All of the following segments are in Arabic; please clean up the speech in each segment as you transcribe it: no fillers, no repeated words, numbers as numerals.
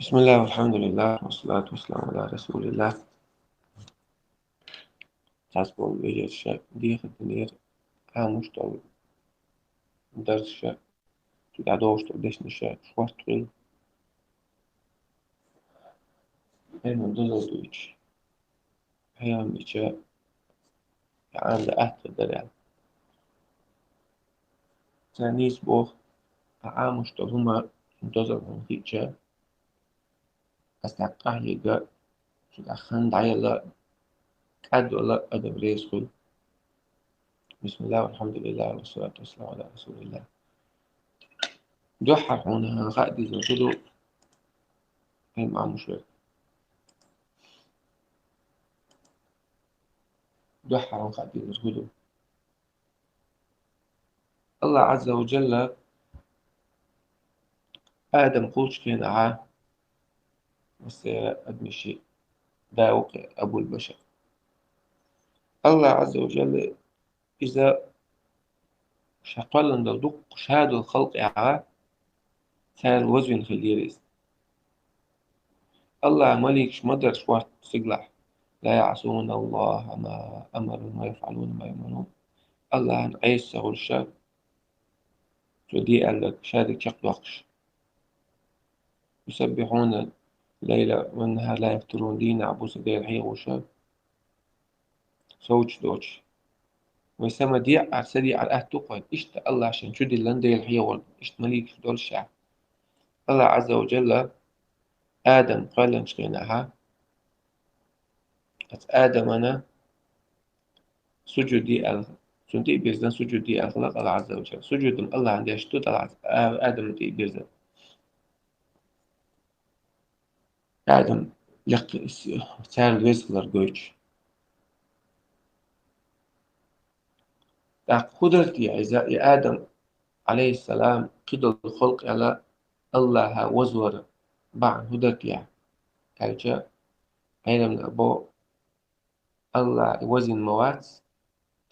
بسم الله والحمد لله والصلاة والسلام على رسول الله. تحسبون بيجي الشاب دي خدني مشتغل درس شاب تدع دوشت وديش نشاء شوارت غير من دول دويتش هيا ميشاء عن لأهت الدرع تانيس بوخ مشتغل هما منتظر من هيتشا أستحقه يقا تدخن دعي الله كاد الله أدب ريسخل. بسم الله والحمد لله والصلاة والسلام على رسول الله. دوحر هنا غادي زوجلو هي مع مشوار دوحر غادي زوجلو الله عز وجل آدم قوش كان بس أدنى شيء داوق أبو البشر. الله عز وجل إذا شقل ندق شهاد الخلق ثار الوزن في اليريس. الله ملك شمدر شوارت سجلح لا يعصون الله ما أمرهم ويفعلون ما يؤمرون. الله عن عيسى والشاب تودي قال لك شادك شق وقش يسبحون الليل والنهار لا يفترون دين عبو سدير الحي وشاب سوتش دوتش ويسمى دي على سدي على تقعد إشت الله عشان شدي اللندي الحي إشت مليك دول الشعب. الله عز وجل آدم قال نشغينها آدم أنا سجودي سنتي بيزن سجودي أخلاق الله عز وجل سجود الله عندي أشتوت آدم تي بيزن آدم لق سال ويزغلر جوج قدرتي يا آدم عليه السلام قدر الخلق على الله وزور بعد هدرتي يعني جاء أين من أبو الله وزن موات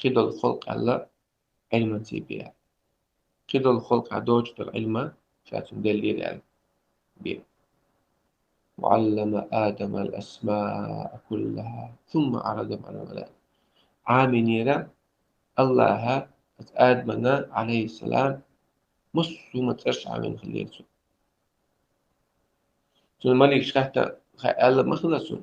قدر الخلق على علم تبيع قدر الخلق على دوجة العلم شاتم دليل يعني بيه. وعلم آدم الأسماء كلها ثم عرضهم على الملائكة عامنيرا الله آدم عليه السلام مصو مترشع من خليته ثم الملك شخص قال مخلص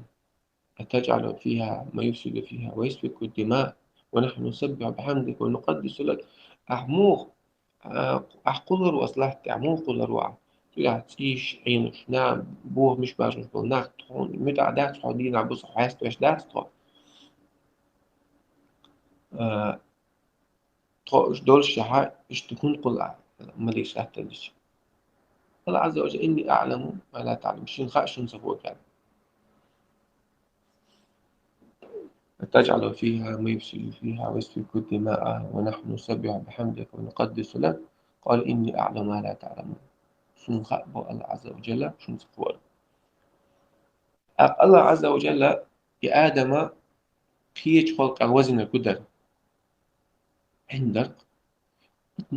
أتجعل فيها ما يفسد فيها ويسفك الدماء ونحن نسبح بحمدك ونقدس لك أحموه أحقدر وأصلحت أحموه قدر وعى تلع تيش عينش نعم بوه مش باش نقول ناك تخون متع دات حدين عبوس حياست وش دات تخون تخوش دول الشحاء إيش تكون قل مليك شخص ليش الله عز وجل إني أعلم ما لا تعلم شن خاش نصفوك يعني تجعل فيها ما يفسد فيها ويسفك الدماء ونحن نسبح بحمدك ونقدس لك قال إني أعلم ما لا تعلمون شنو خبر الله عز وجل شنو سفور الله عز وجل يا آدم كيش خلق وزن القدر عندك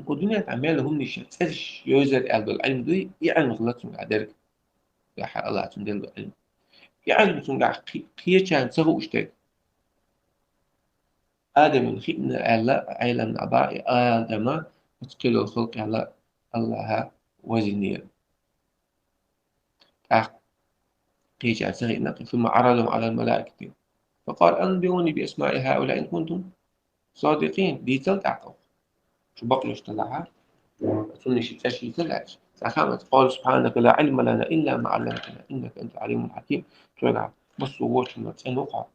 ودنيا تعمل هم نشترش يوزر قلب العلم دي يعني غلطهم قدرك يا حق الله تندل العلم يعني بتنقع كيش عن سهو اشتاق آدم من خيبنا الله عيلا من أعضاء آدم وتقيل الخلق على الله وزنيا قيش عن سهينا ثم عرضهم على الملائكة فقال أنبئوني بأسماء هؤلاء إن كنتم صادقين دي تلت عقل شو بقلش طلعها أظن شيء تشي طلعت فخامت قال سبحانك لا علم لنا إلا ما علمتنا إنك أنت العليم الحكيم تلقى بصوا ووش نتسين وقع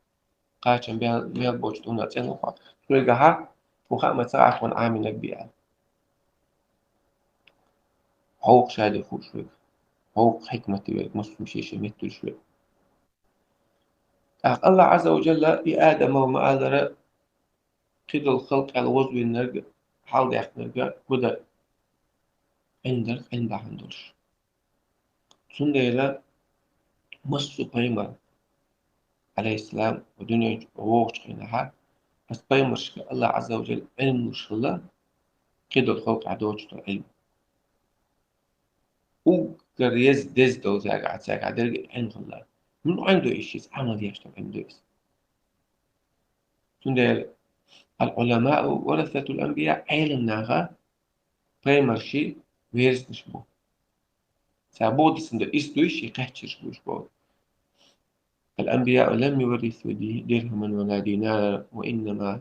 قاتم بها ميل بوش نتسين وقع تلقى ها وخامت ساعة عامل بيها حقوق شهادة فوق شوي حقوق حكمة تبعك مش مشي شيء مثل شوي الله عز وجل يا آدم وما آدر قيد الخلق على وجه النرجع حال يحترق كده عندك Sundayla masu paimar عليه السلام ودنيا ووش خينها بس paimar شك الله عز وجل علم وش الله كده الخلق عدوش العلم Dez då säga det ändrar. Men عنده إشي عمل يشتغل عنده إشي. Şimdi العلماء ورثة الأنبياء علمناها primär şey verismiş bu. Sabodisinde istiyor يقهتش bu. الأنبياء لم يورثوا درهما ولا دينارا وإنما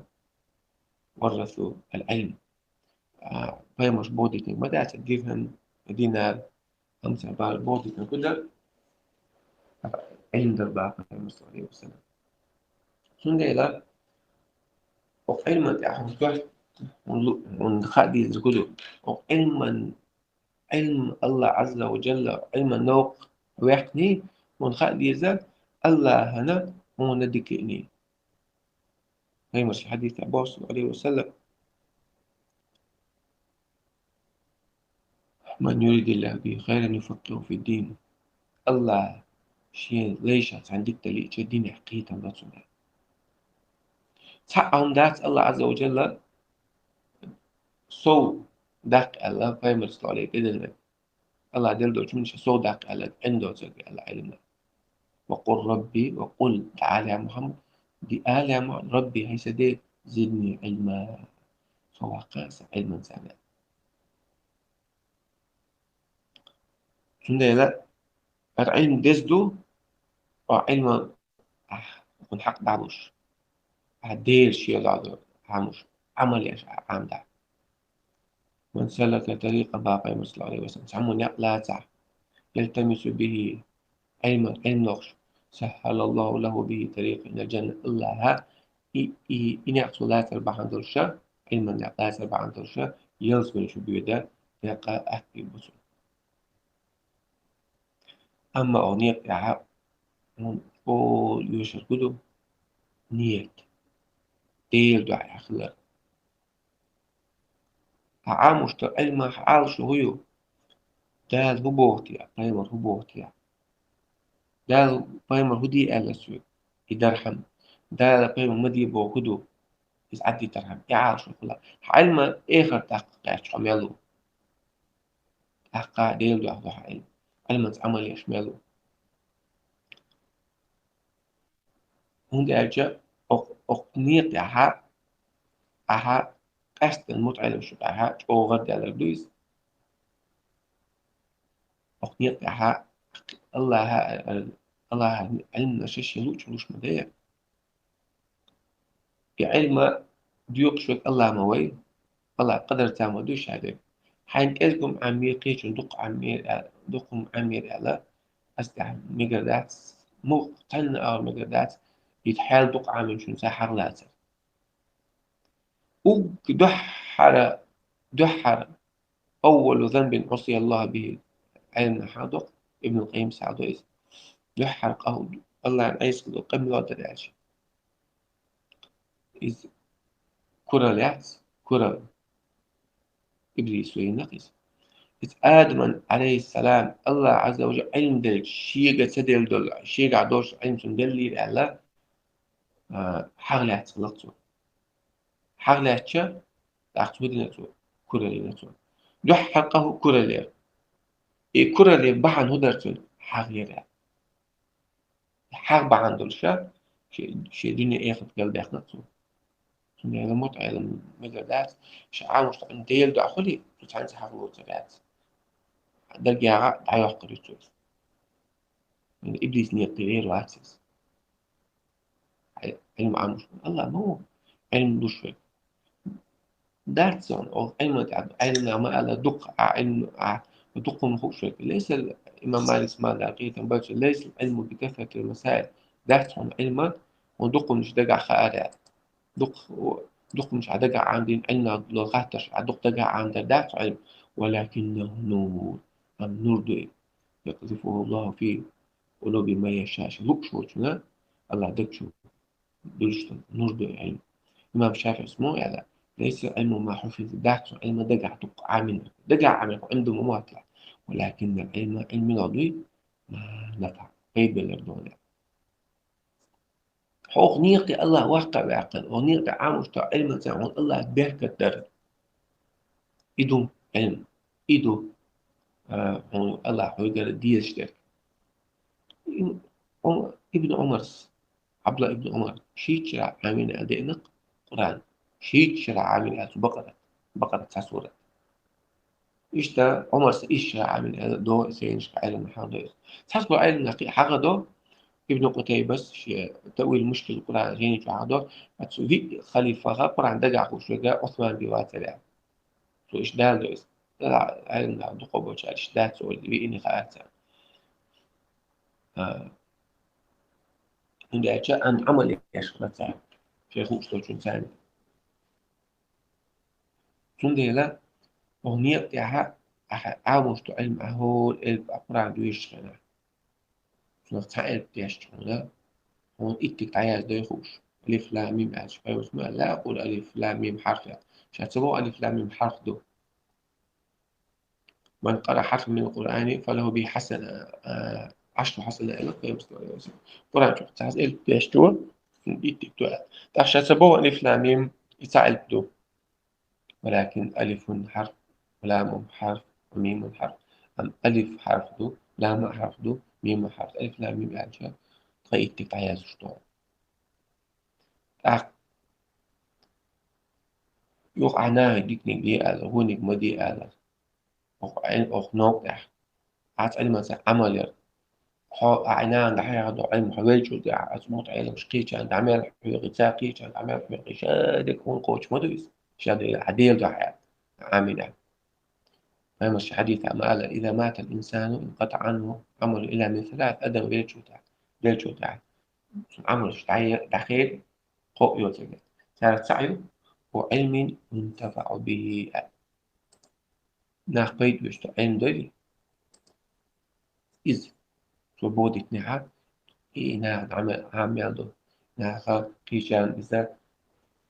ورثوا العلم. primär بوديتين بدأت الدرهم دينار خمسة بار بوديتين كده علم دربا صلى الله عليه وسلم. Şimdi och علما يحفظ ونخدي كله och علم الله عز وجل علم النوق ويحني ونخدي ذا الله هنا وندكني. هي مش حديث أبو صلى الله عليه وسلم من يريد الله به خيرا يفقهه في الدين. الله شيء ليش عندك تلي دين حقيقة الله سبحانه. عن ذات الله عز وجل صو دق الله فهم رسول عليه كده الله دل دوش من صو دق الله عنده زق الله علمنا. وقل ربي وقل تعالى يا محمد دي آل يا محمد ربي هي سدي زدني علما فواقاس علما سامع. Şimdi العلم دزدو علم يكون حق بعضوش هدير شيء لعضو عاموش عمل يش عام ده. من سلك طريقا باقي صلى الله عليه وسلم سعمون لا تع يلتمس به علم نقش سهل الله له به طريق إلى الجنة الله ها إن يقصد لا تربح عن درشة علما لا تربح عن درشة يلزم شو بيدا يقع أحكي بسو. أما أغنية يعاب قول يوشر كدو نيت ديل دعي أخلاق عامش علما عالش هيو دال هبوتيا بايمر هبوتيا دال بايمر هدي ألسو يدرحم دال بايمر مدي بو هدو يسعدي ترحم يعالش خلاص علما آخر تحقيق حملو تحقيق ديل دعي علم علما عمل يشملو هون أجا أقنيق أها قصد المتعلم شو أها أو غد على الدويس أقنيق أها الله علمنا شيء لوش مدايا علم ديوق شوك الله موي الله قدر تامو دوش هذا حين إلكم عميقيش دقم عمير على أستع مقدات مقتن أو مقدات يتحال دق عامل شو ساحر لازم دحر أول ذنب عصي الله به علم حاضق ابن القيم سعده دحر قهود الله أن أيسقط قبل لا تدعش إذ كرة لعس كرة إبليس وينقص إذ آدم عليه السلام الله عز وجل علم ذلك شيء سدل دل شيء عدوش علم سندلي على حغلات لطو حغلات شا تعقد نتو كرة نتو دحرقه كرة ليه كرة ليه بحن هدرتون حغيرة حرب عن دلشا شيء دنيا ياخد قلبي نتو يعني متعة مجالات شعار مش عن ديل داخلي تتعنس حفظ الزكاة درجة عيوح قريتوس يعني إبليس نيقتير وعكسس علم عامش الله مو علم دوش دارتسون أو علم ما على دق علم دق مخوش ليس الإمام مالك ما لاقيه تنبأش ليس العلم بكثرة المسائل دارتسون علما ودق مش دقع خارع دق مش عدقع عندين علنا لغاتش عدق دقع عند دارت علم ولكنه نور النور ده يقذفه الله في قلوب ما يشاء لوك شوتنا الله دكشو دلشتن نور ده علم إمام الشافعي اسمه يعني ليس علم ما حفظ دارت علم دقع دقع عامل عنده مماطلة ولكن العلم علم العضوي ما نفع غيب الأردون أغنية الله واقع بعقل أغنية عامش علم تعون الله بيرك الدر إدو علم إدو هون الله حويقر ديش ده ابن عمر عبد الله ابن عمر شيء شرع عامل أدينك قرآن شيء شرع عامل أدينك بقرة تسورة إيش ده عمر إيش شرع عامل دو سينش علم حاضر تحسبوا علم حاجة دو ابن قتيبة تأويل مشكل القرآن جيني جعده في خليفة قرآن دقع وشجع عثمان بواتر سو إيش ده علم دو قبوش إيش ده سؤال بإني خاطر عند أجا عن عمل إيش مثلا شيخ أسلوب ثاني ثم لا أغنية بتاعها عامش علم أهول القرآن دويش خنا نفتح بتاعش خنا هون إتك تعيش ده يخوش ألف لام ميم ألف فيوس ما لا أقول ألف لام ميم حرف عشان تسمو ألف لام ميم حرف دو من قرأ حرف من القرآن فله به حسنة 10 حسنة إلى قيام القرآن شو تعز إلف بتاعش تو إتك تو عشان تسمو ألف لام ميم يسأل دو ولكن ألف حرف ولام حرف وميم حرف أم ألف حرف دو لام حرف دو ميم حرف ألف لام ميم ألف قيت تعيا زشتو أخ يوق عناه ديك دي آل هو نيك مدي آل أخ نوك أخ عاد علم عمل عناه عند حياة دو علم حوالي شو دي أسموت علم مش قيش عند عمل حوالي ساقيش عند عمل حوالي شادك هون قوش مدويس شاد عديل دو حياة عامل فهم الحديث عما قال إذا مات الإنسان انقطع عنه عمله إلا من ثلاث أدم بيرجو تعالى عمل دخيل قوي وزنة ثالث سعيه وعلم ينتفع به ناخ بيت بيشتو علم دولي إذ سبودة نعم ناخ عمل دو ناخ قيشان إذا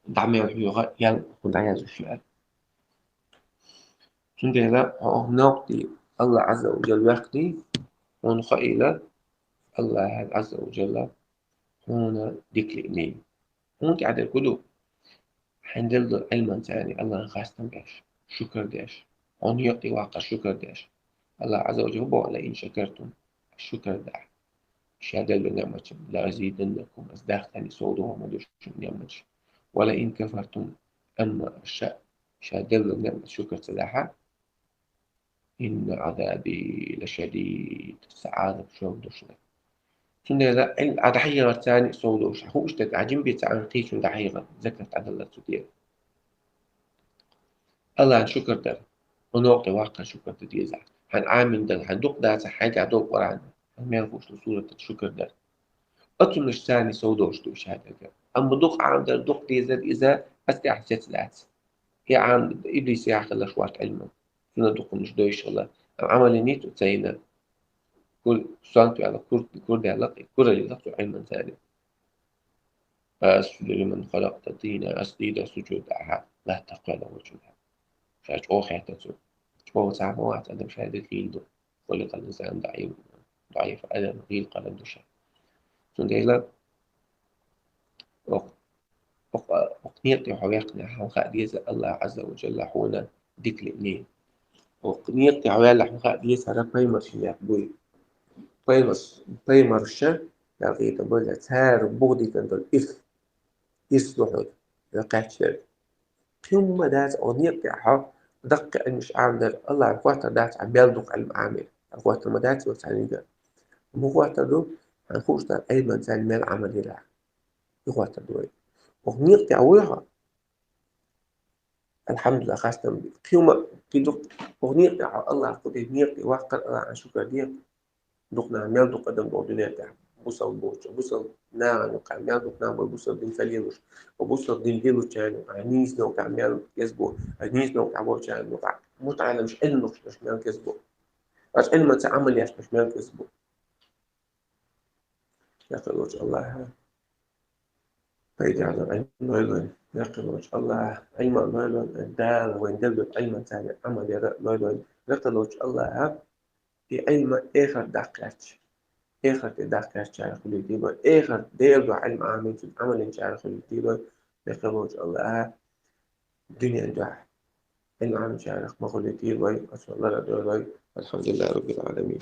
دعمل حيوغا يل ودعيا زوشيال سندلا نقطي الله عز وجل وقتي ونخيلة الله عز وجل هون ديك الإيميل هون قاعد الكدو حندل علما ثاني الله خاصة داش شكر داش هون يعطي واقع شكر داش الله عز وجل بقول لئن شكرتم الشكر داش شهادة بنعمة لأزيدنكم أزداق ثاني صعودهم ودوش نعمة ولئن كفرتم أما الشاء شهادة بنعمة شكر سلاحة إن عذابي لشديد السعادة شو دوشنا تunda ada حقيقة تاني صودوش هو اشتد عجين بيتعن قيش من حقيقة ذكرت على الله تدير الله عن شكر ده ونوقي واقع شكر تدير هن عامل ده هندوق ده حاجة عدوق ورعنا ما يعرفوش لصورة الشكر ده أطول مش ثاني صودوش دوش هذا ده أما دوق عام ده دوق دي زاد إذا أستي أحسيت العكس هي عام إبليس يعقل لشوات علما سنة دوق مش دوش الله عمل نيت وتسينا كل سانتو على كل ده علاقة كل اللي لقوا علما ثاني أسجد لمن خلقت طينا أسجد سجودها لا تقبل وجودها فاش أوخي تسو هو ساموات أدم شهادة كيلدو خلق الإنسان ضعيف أدم غيل قلم دشا سنديلا وقنيتي حويقنا حوخا ديز الله عز وجل حونا ديك لإنين وقنيتي حويقنا حوخا ديز هذا بيمرش يحبوي بيمرش لغيت بولا تار بودي كندل إف يصلحوا لقاتل ثم دات أغنية بتاعها دق مش عامل الله أخواتها دات عم بيلدق على المعامل أخواتها ما دات بس على أخواتها دول هنخوش ده أي من زين مال عمل يلعب أخواتها دول أغنية بتاعوها الحمد لله خاصة كيوم كيدق أغنية بتاع الله قد أغنية بتاعها الله عن شكر دي دقنا عم يلدق قدام الدنيا بتاعها بوصل بوش بوصل نار وقع ميال نار بوصل دين فليلوش وبوصل دين ليلو تاني عنيس نو كعمل يسبو عنيس نو كعبو تاني وقع متعلم مش إنه مش ميال كسبو بس إن ما تعمل ياش مش ميال كسبو يقول وجه الله بيد على علم ميلون يقول وجه الله علم ميلون الدال وين دلت علم تاني عمل يرى ميلون يقول وجه الله في علم آخر دقات آخر تدخل شعر خليتيبا آخر دير علم عامل في عمل شعر خليتيبا يقول الله الدنيا جاح إن عم شارك مغلتي الوي أسأل الله الحمد لله رب العالمين.